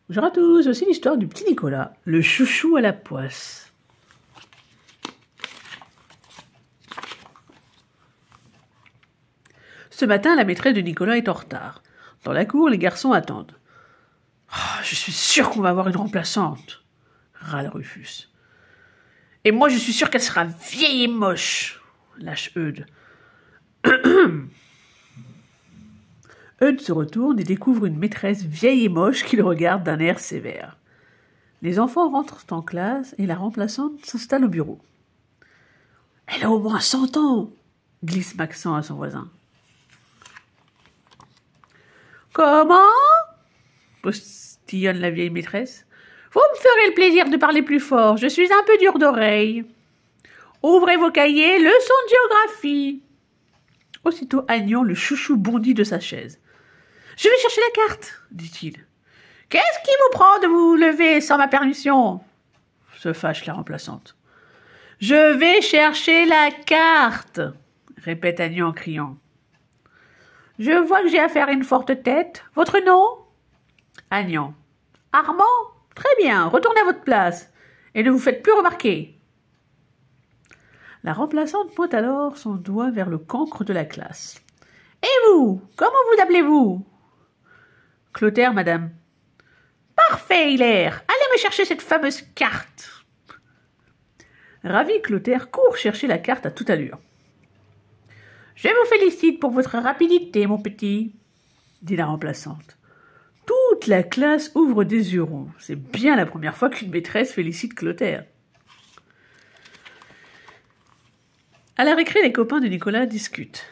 Bonjour à tous, voici l'histoire du petit Nicolas, le chouchou à la poisse. Ce matin, la maîtresse de Nicolas est en retard. Dans la cour, les garçons attendent. Oh, je suis sûr qu'on va avoir une remplaçante, râle Rufus. Et moi, je suis sûr qu'elle sera vieille et moche, lâche Eudes. Eudes se retourne et découvre une maîtresse vieille et moche qui le regarde d'un air sévère. Les enfants rentrent en classe et la remplaçante s'installe au bureau. « Elle a au moins 100 ans !» glisse Maxent à son voisin. « Comment ?» postillonne la vieille maîtresse. « Vous me ferez le plaisir de parler plus fort, je suis un peu dure d'oreille. Ouvrez vos cahiers, leçon de géographie. » Aussitôt Agnon, le chouchou, bondit de sa chaise. « Je vais chercher la carte, dit-il. »« Qu'est-ce qui vous prend de vous lever sans ma permission ?» se fâche la remplaçante. « Je vais chercher la carte, » répète Agnon en criant. « Je vois que j'ai affaire à une forte tête. Votre nom ?» Agnon. « Armand ? Très bien, retournez à votre place et ne vous faites plus remarquer. » La remplaçante pointe alors son doigt vers le cancre de la classe. « Et vous, comment vous appelez-vous ?»« Clotaire, madame. »« Parfait, Hilaire. Allez me chercher cette fameuse carte. » Ravi, Clotaire court chercher la carte à toute allure. « Je vous félicite pour votre rapidité, mon petit, » dit la remplaçante. Toute la classe ouvre des yeux ronds. C'est bien la première fois qu'une maîtresse félicite Clotaire. À la récré, les copains de Nicolas discutent.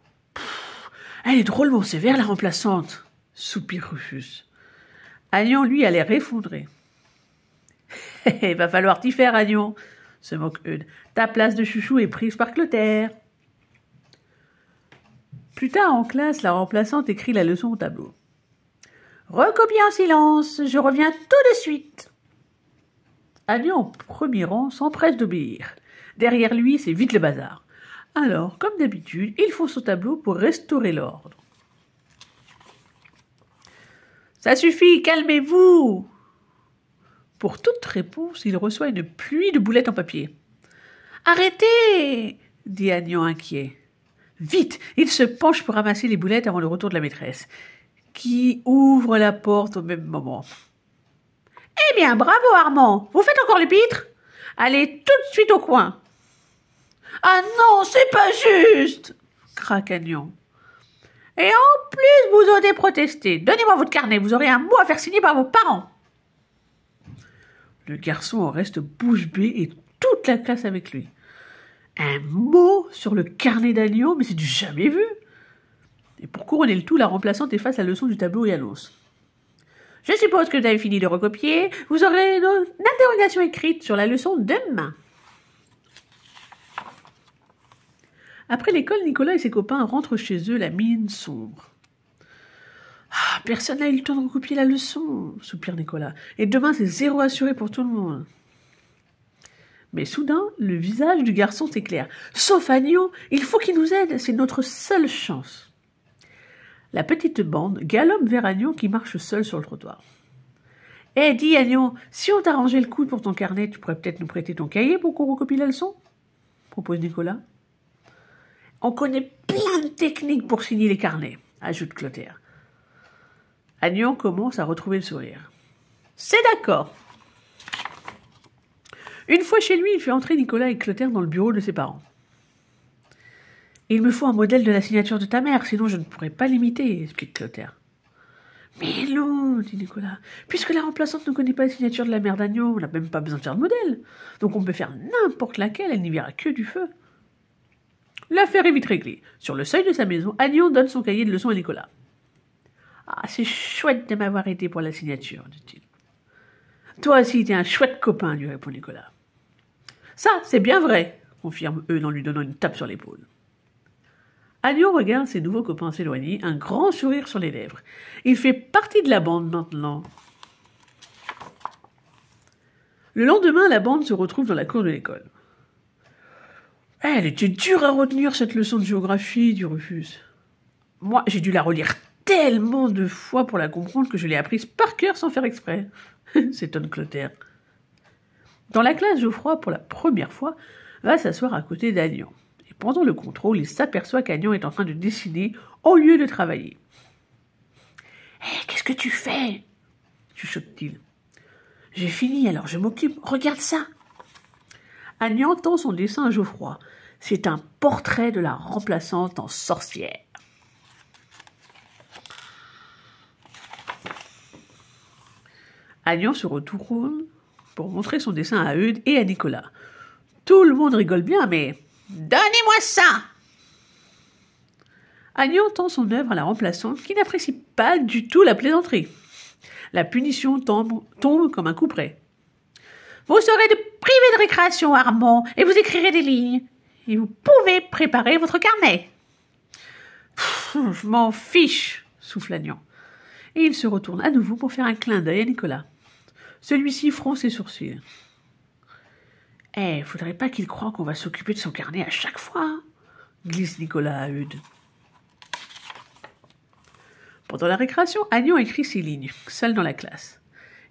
« Elle est drôlement sévère, la remplaçante, » soupire Rufus. Agnon, lui, a l'air effondré. « Il va falloir t'y faire, Agnon, » se moque Eudes. « Ta place de chouchou est prise par Clotaire. » Plus tard, en classe, la remplaçante écrit la leçon au tableau. « Recopiez en silence, je reviens tout de suite. » Agnon, au premier rang, s'empresse d'obéir. Derrière lui, c'est vite le bazar. Alors, comme d'habitude, il fonce au tableau pour restaurer l'ordre. « Ça suffit, calmez-vous !» Pour toute réponse, il reçoit une pluie de boulettes en papier. « Arrêtez !» dit Agnon inquiet. Vite, il se penche pour ramasser les boulettes avant le retour de la maîtresse, qui ouvre la porte au même moment. « Eh bien, bravo Armand, vous faites encore le pitre ? Allez tout de suite au coin. »« Ah non, c'est pas juste !» craque Agnon. « Et en plus, vous osez protester. Donnez-moi votre carnet, vous aurez un mot à faire signer par vos parents. » Le garçon en reste bouche bée et toute la classe avec lui. Un mot sur le carnet d'Agnon, mais c'est du jamais vu. Et pour couronner le tout, la remplaçante efface la leçon du tableau et annonce. « Je suppose que vous avez fini de recopier. Vous aurez une interrogation écrite sur la leçon demain. » Après l'école, Nicolas et ses copains rentrent chez eux, la mine sombre. « Ah, personne n'a eu le temps de recopier la leçon, » soupire Nicolas. « Et demain, c'est zéro assuré pour tout le monde. » Mais soudain, le visage du garçon s'éclaire. « Sauf Agnon, il faut qu'il nous aide, c'est notre seule chance. » La petite bande galope vers Agnon qui marche seul sur le trottoir. « Eh, dis Agnon, si on t'arrangeait le coup pour ton carnet, tu pourrais peut-être nous prêter ton cahier pour qu'on recopie la leçon ?» propose Nicolas. « On connaît plein de techniques pour signer les carnets, » ajoute Clotaire. Agnon commence à retrouver le sourire. « C'est d'accord. » Une fois chez lui, il fait entrer Nicolas et Clotaire dans le bureau de ses parents. « Il me faut un modèle de la signature de ta mère, sinon je ne pourrais pas l'imiter, » explique Clotaire. « Mais non, » dit Nicolas, « puisque la remplaçante ne connaît pas la signature de la mère d'Agnon, on n'a même pas besoin de faire de modèle. Donc on peut faire n'importe laquelle, elle n'y verra que du feu. » L'affaire est vite réglée. Sur le seuil de sa maison, Agnon donne son cahier de leçons à Nicolas. « Ah, c'est chouette de m'avoir aidé pour la signature, » dit-il. « Toi aussi, t'es un chouette copain, » lui répond Nicolas. « Ça, c'est bien vrai, » confirme Eudes en lui donnant une tape sur l'épaule. Agnon regarde ses nouveaux copains s'éloigner, un grand sourire sur les lèvres. Il fait partie de la bande maintenant. Le lendemain, la bande se retrouve dans la cour de l'école. « Elle était dure à retenir, cette leçon de géographie, » dit Rufus. « Moi, j'ai dû la relire tellement de fois pour la comprendre que je l'ai apprise par cœur sans faire exprès, s'étonne Clotaire. Dans la classe, Geoffroy, pour la première fois, va s'asseoir à côté d'Agnan. Et pendant le contrôle, il s'aperçoit qu'Agnan est en train de dessiner au lieu de travailler. « Hé, qu'est-ce que tu fais ?» chuchote-t-il. « J'ai fini, alors je m'occupe. Regarde ça !» Agnan tend son dessin à Geoffroy. C'est un portrait de la remplaçante en sorcière. Agnan se retourne pour montrer son dessin à Eudes et à Nicolas. Tout le monde rigole bien, mais « Donnez-moi ça !» Agnan tend son œuvre à la remplaçante qui n'apprécie pas du tout la plaisanterie. La punition tombe comme un coup près. « Vous serez privé de récréation, Armand, et vous écrirez des lignes. Et vous pouvez préparer votre carnet. »« Je m'en fiche, » souffle Agnan. Et il se retourne à nouveau pour faire un clin d'œil à Nicolas. Celui-ci fronce ses sourcils. « Faudrait pas qu'il croie qu'on va s'occuper de son carnet à chaque fois, » glisse Nicolas à Eudes. Pendant la récréation, Agnan écrit ses lignes, seul dans la classe.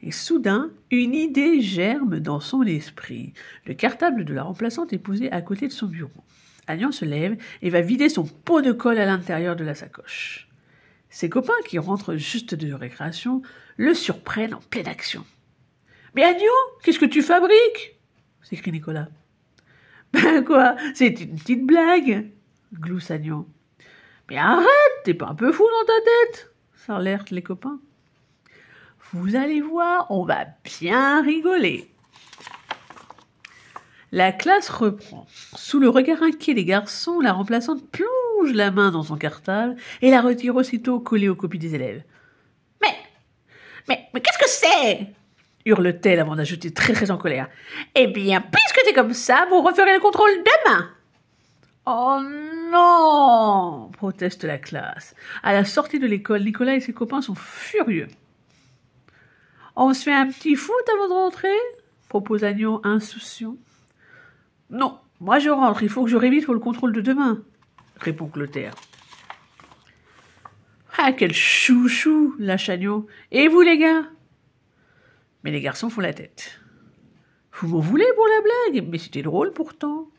Et soudain, une idée germe dans son esprit. Le cartable de la remplaçante est posé à côté de son bureau. Agnan se lève et va vider son pot de colle à l'intérieur de la sacoche. Ses copains, qui rentrent juste de récréation, le surprennent en pleine action. « Mais Agnan, qu'est-ce que tu fabriques ?» s'écrie Nicolas. « Ben quoi, c'est une petite blague !» glousse Agnan. « Mais arrête, t'es pas un peu fou dans ta tête ?» s'alertent les copains. « Vous allez voir, on va bien rigoler. » La classe reprend. Sous le regard inquiet des garçons, la remplaçante plonge la main dans son cartable et la retire aussitôt collée aux copies des élèves. « Mais qu'est-ce que c'est ?» hurle-t-elle avant d'ajouter très en colère. « Eh bien, puisque c'est comme ça, vous referez le contrôle demain !»« Oh non !» proteste la classe. À la sortie de l'école, Nicolas et ses copains sont furieux. « On se fait un petit foot avant de rentrer ?» propose Agnan insouciant. « Non, moi je rentre, il faut que je révise pour le contrôle de demain !» répond Clotaire. « Ah, quel chouchou !» lâche Agnan. « Et vous les gars ?» Mais les garçons font la tête. « Vous m'en voulez pour la blague ? Mais c'était drôle pourtant. »«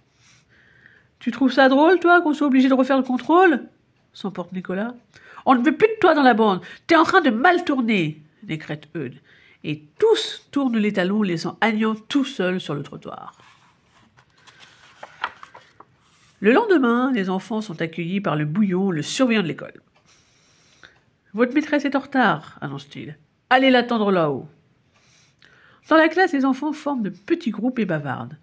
Tu trouves ça drôle, toi, qu'on soit obligé de refaire le contrôle ?» s'emporte Nicolas. « On ne veut plus de toi dans la bande. T'es en train de mal tourner !» décrète Eudes. Et tous tournent les talons, laissant Agnan tout seul sur le trottoir. Le lendemain, les enfants sont accueillis par le bouillon, le surveillant de l'école. « Votre maîtresse est en retard, » annonce-t-il. « Allez l'attendre là-haut. » Dans la classe, les enfants forment de petits groupes et bavardent,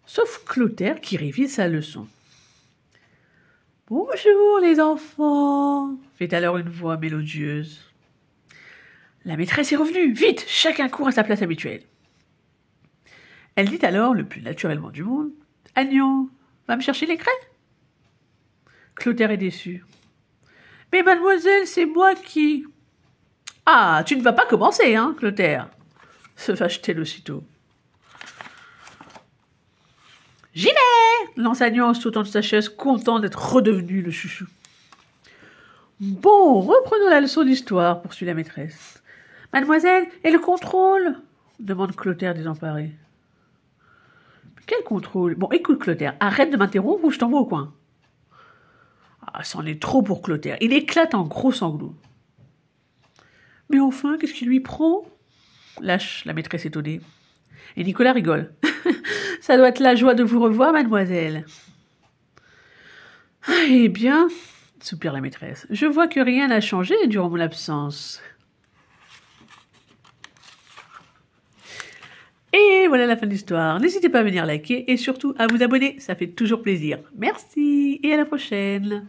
sauf Clotaire qui révise sa leçon. « Bonjour les enfants !» fait alors une voix mélodieuse. La maîtresse est revenue. Vite, chacun court à sa place habituelle. Elle dit alors, le plus naturellement du monde, « Agnan, va me chercher les craies ?» Clotaire est déçu. « Mais mademoiselle, c'est moi qui... »« Ah, tu ne vas pas commencer, hein, Clotaire ?» se fâche-t-elle aussitôt. « J'y vais !» lance Agnan en sautant de sa chaise, content d'être redevenu le chouchou. « Bon, reprenons la leçon d'histoire, poursuit la maîtresse. « Mademoiselle, et le contrôle ?» demande Clotaire désemparé. « Quel contrôle ? Bon, écoute Clotaire, arrête de m'interrompre ou je t'envoie au coin. » Ah, c'en est trop pour Clotaire. Il éclate en gros sanglots. « Mais enfin, qu'est-ce qui lui prend ?» lâche la maîtresse étonnée. Et Nicolas rigole. « Ça doit être la joie de vous revoir, mademoiselle. » « Eh bien, soupire la maîtresse, je vois que rien n'a changé durant mon absence. » Et voilà la fin de l'histoire. N'hésitez pas à venir liker et surtout à vous abonner, ça fait toujours plaisir. Merci et à la prochaine.